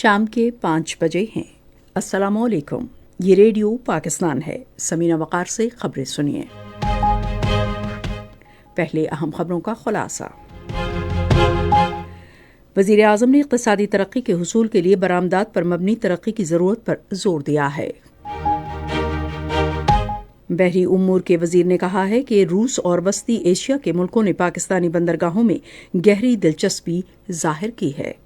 शाम के 5 बजे हैं। अस्सलाम वालेकुम। ये रेडियो पाकिस्तान है। समीना वक़ार से खबरें सुनिए। पहले अहम खबरों का खुलासा। वज़ीर आज़म ने इक़्तिसादी तरक्की के हुसूल के लिए बरामदात पर मबनी तरक्की की ज़रूरत पर जोर दिया है। बहरी उमूर के वज़ीर ने कहा है कि रूस और वस्ती एशिया के मुल्कों ने पाकिस्तानी बंदरगाहों में गहरी दिलचस्पी ज़ाहिर की है।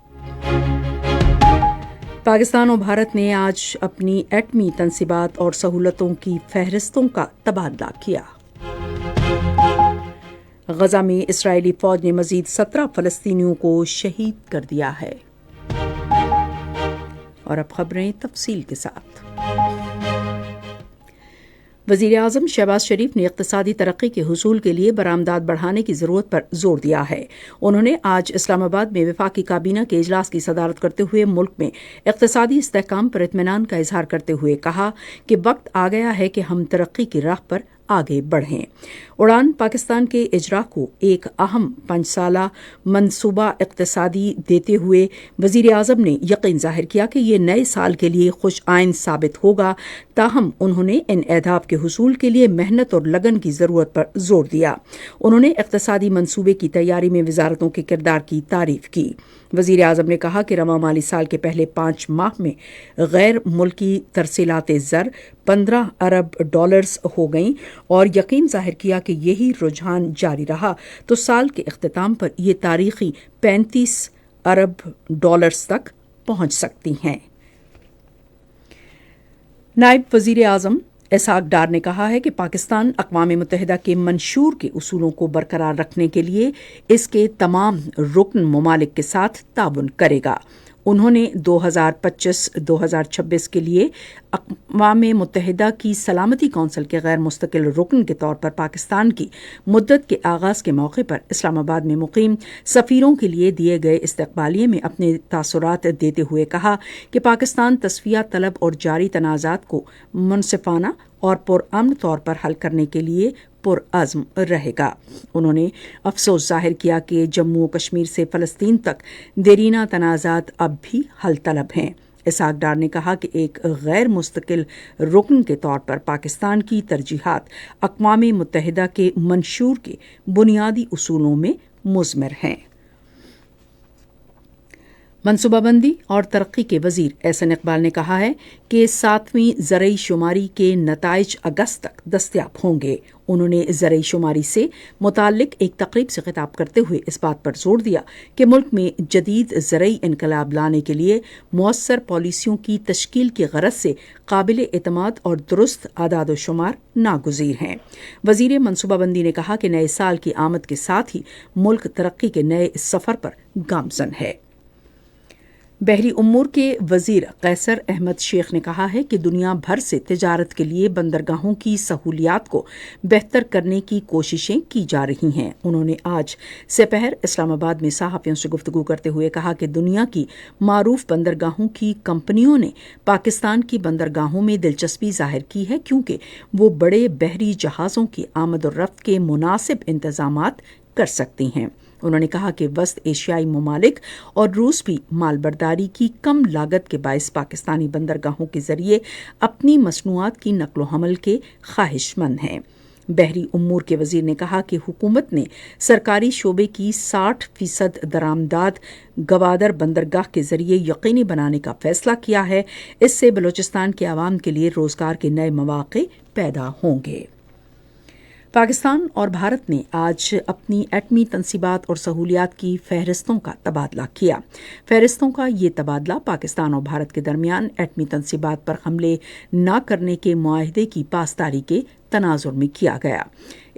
पाकिस्तान और भारत ने आज अपनी एटमी तनसीबात और सहूलतों की फहरिस्तों का तबादला किया। गजा में इसराइली फौज ने मजीद 17 फलस्तीनियों को शहीद कर दिया है। और अब खबरें तफसील के साथ। वज़ीर आज़म शहबाज शरीफ ने इक़्तिसादी तरक्की के हुसूल के लिए बरामदात बढ़ाने की ज़रूरत पर जोर दिया है। उन्होंने आज इस्लामाबाद में वफाकी काबीना के इजलास की सदारत करते हुए मुल्क में इक़्तिसादी इस्तेहकाम पर इत्मीनान का इजहार करते हुए कहा कि वक्त आ गया है कि हम तरक्की की राह पर आगे बढ़ें। उड़ान पाकिस्तान के इजरा को एक अहम 5 साला मनसूबा इक़्तिसादी देते हुए वज़ीर आज़म ने यकीन ज़ाहिर किया कि ये नए साल के लिए खुश आइन साबित होगा। ताहम उन्होंने इन अहदाफ के हुसूल के लिए मेहनत और लगन की ज़रूरत पर जोर दिया। उन्होंने इक़्तिसादी मनसूबे की तैयारी में वज़ारतों के किरदार की तारीफ की। वज़ीर आज़म ने कहा कि रवां माली साल के पहले 5 माह में गैर मुल्की तरसीलात ज़र 15 अरब डॉलर्स हो गईं और यकीन ज़ाहिर किया कि यही रुझान जारी रहा तो साल के इख्तिताम पर ये तारीखी 35 अरब डॉलर्स तक पहुंच सकती हैं। नायब वज़ीर आज़म इसहाक डार ने कहा है कि पाकिस्तान अक़वाम मुत्तहिदा के मंशूर के उसूलों को बरकरार रखने के लिए इसके तमाम रुकन ममालिक के साथ ताउन करेगा। उन्होंने 2025-2026 के लिए अक़वाम मुत्तहिदा की सलामती कौंसिल के गैर मुस्तकिल रुकन के तौर पर पाकिस्तान की मुद्दत के आगाज़ के मौके पर इस्लामाबाद में मुक़ीम सफ़ीरों के लिए दिए गए इस्तक़बालिये में अपने तासुरात देते हुए कहा कि पाकिस्तान तस्फिया तलब और जारी तनाज़ात को मुनसिफ़ाना और पुरअमन तौर पर हल करने के लिए पुरअज़्म रहेगा। उन्होंने अफसोस जाहिर किया कि जम्मू और कश्मीर से फ़लस्तीन तक देरीना तनाज़ात अब भी हल तलब हैं। इसहाक डार ने कहा कि एक गैर मुस्तकिल रुकन के तौर पर पाकिस्तान की तरजीहात अक़वाम मुत्तहिदा के मंशूर के बुनियादी उसूलों में मुज़मिर हैं। मनसूबाबंदी और तरक्की के वज़ीर एहसन इकबाल ने कहा है कि 7वीं ज़रई शुमारी के नताइज अगस्त तक दस्तयाब होंगे। उन्होंने ज़रई शुमारी से मुताल्लिक एक तकरीब से खिताब करते हुए इस बात पर जोर दिया कि मुल्क में जदीद ज़रई इनकलाब लाने के लिए मौसर पॉलिसियों की तश्कील की गरज से काबिल एतमाद और दुरुस्त आदाद व शुमार नागुज़ीर हैं। वज़ीर मनसूबाबंदी ने कहा कि नए साल की आमद के साथ ही मुल्क तरक्की के नए सफ़र पर गामज़न है। बहरी उमूर के वज़ीर कैसर अहमद शेख ने कहा है कि दुनिया भर से तिजारत के लिए बंदरगाहों की सहूलियात को बेहतर करने की कोशिशें की जा रही हैं। उन्होंने आज सपहर इस्लामाबाद में सहाफ़ियों से गुफ्तगू करते हुए कहा कि दुनिया की मारूफ बंदरगाहों की कंपनियों ने पाकिस्तान की बंदरगाहों में दिलचस्पी जाहिर की है क्योंकि वो बड़े बहरी जहाज़ों की आमद और रफ्त के मुनासिब इंतज़ामात कर सकती हैं। उन्होंने कहा कि वस्त एशियाई ममालिक और रूस भी मालबरदारी की कम लागत के बायस पाकिस्तानी बंदरगाहों के जरिए अपनी मसनूआत की नकलो हमल के ख्वाहिशमंद हैं। बहरी उमूर के वज़ीर ने कहा कि हुकूमत ने सरकारी शोबे की 60% दरामदाद गवादर बंदरगाह के जरिए यकीनी बनाने का फैसला किया है। इससे बलूचिस्तान के आवाम के लिए रोज़गार के नए मौक़े पैदा होंगे। पाकिस्तान और भारत ने आज अपनी एटमी तनसीबात और सहूलियात की फहरिस्तों का तबादला किया। फहरिस्तों का ये तबादला पाकिस्तान और भारत के दरमियान एटमी तनसीबात पर हमले न करने के मुआहदे की पासदारी के तनाजुर में किया गया।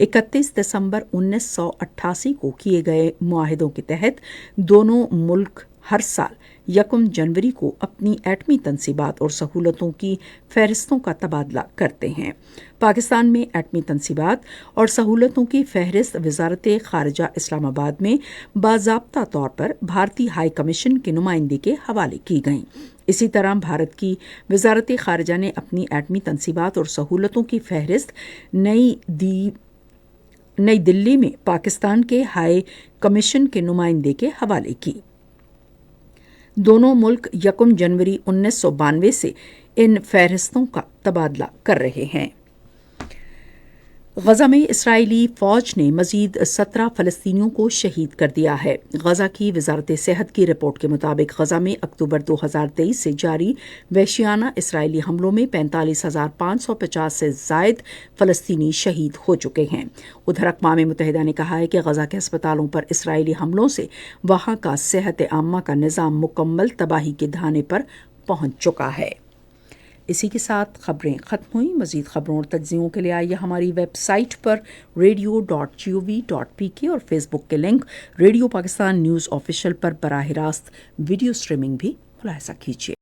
31 दिसंबर 1988 को किए गए मुआहदों के तहत दोनों मुल्क हर साल 1 जनवरी को अपनी एटमी तनसीबात और सहूलतों की फहरिस्तों का तबादला करते हैं। पाकिस्तान में एटमी तनसीबात और सहूलतों की फहरिस्त वजारत खारजा इस्लामाबाद में बाज़ाब्ता तौर पर भारतीय हाई कमीशन के नुमाइंदे के हवाले की गईं। इसी तरह भारत की वजारत खारजा ने अपनी एटमी तनसीबात और सहूलतों की फहरिस्त नई दिल्ली में पाकिस्तान के हाई कमीशन के नुमाइंदे के हवाले की। दोनों मुल्क 1 जनवरी 1992 से इन फहरिस्तों का तबादला कर रहे हैं। गजा में इसराइली फौज ने मजीद 17 फलस्तीनियों को शहीद कर दिया है। गजा की वजारत सेहत की रिपोर्ट के मुताबिक गजा में अक्टूबर 2023 से जारी वहशियाना इसराइली हमलों में 45,550 से जायद फलस्तीनी शहीद हो चुके हैं। उधर अक़वाम मुत्तहिदा ने कहा है कि गजा के अस्पतालों पर इसराइली हमलों से वहां का सेहत आम्मा का निज़ाम मुकम्मल तबाही के धाने पर पहुंच चुका है। इसी के साथ खबरें ख़त्म हुई। मज़ीद खबरों और तज्ज़ियों के लिए आइए हमारी वेबसाइट पर radio.gov.pk और फेसबुक के link radio Pakistan news official पर बराह रास्त वीडियो स्ट्रीमिंग भी मुलाहिज़ा कीजिए।